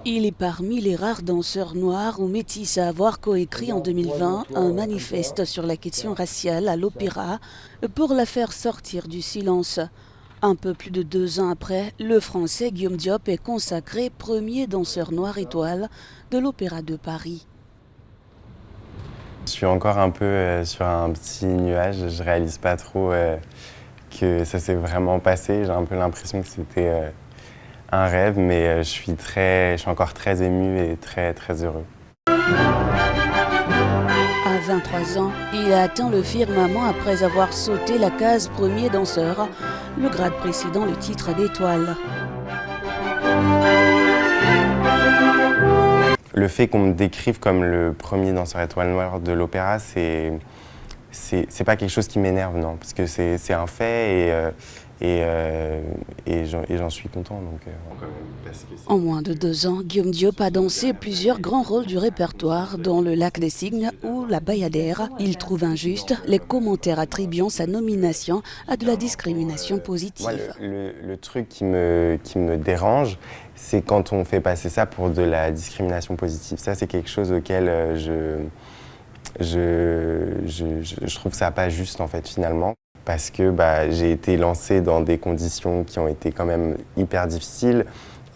Il est parmi les rares danseurs noirs ou métis à avoir coécrit en 2020 un manifeste sur la question raciale à l'opéra pour la faire sortir du silence. Un peu plus de 2 ans après, le Français Guillaume Diop est consacré premier danseur noir étoile de l'Opéra de Paris. Je suis encore un peu sur un petit nuage, je réalise pas trop que ça s'est vraiment passé. J'ai un peu l'impression que c'était un rêve, mais je suis encore très ému et très heureux. À 23 ans, il a atteint le firmament après avoir sauté la case premier danseur, le grade précédant le titre d'étoile. Le fait qu'on me décrive comme le premier danseur étoile noire de l'opéra, c'est pas quelque chose qui m'énerve, non, parce que c'est un fait et j'en suis content. En moins de 2 ans, Guillaume Diop a dansé plusieurs grands rôles du répertoire, dont Le Lac des Cygnes ou La Bayadère. Il trouve injuste les commentaires attribuant sa nomination à de la discrimination positive. Moi, le truc qui me dérange, c'est quand on fait passer ça pour de la discrimination positive. Ça, c'est quelque chose auquel je trouve ça pas juste, en fait, finalement. Parce que j'ai été lancé dans des conditions qui ont été quand même hyper difficiles.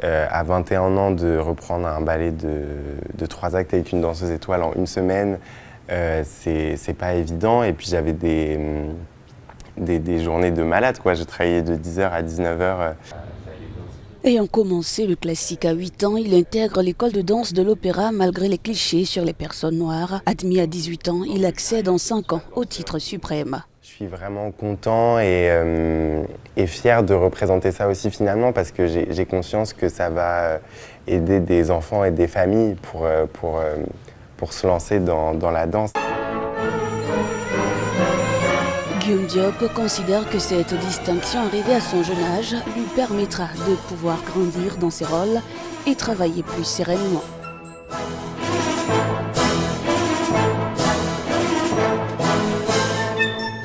À 21 ans, de reprendre un ballet de 3 actes avec une danseuse étoile en une semaine, c'est pas évident. Et puis j'avais des journées de malade, quoi. Je travaillais de 10h à 19h. Ayant commencé le classique à 8 ans, il intègre l'école de danse de l'opéra malgré les clichés sur les personnes noires. Admis à 18 ans, il accède en 5 ans au titre suprême. Je suis vraiment content et fier de représenter ça aussi finalement parce que j'ai conscience que ça va aider des enfants et des familles pour se lancer dans la danse. Guillaume Diop considère que cette distinction arrivée à son jeune âge lui permettra de pouvoir grandir dans ses rôles et travailler plus sereinement.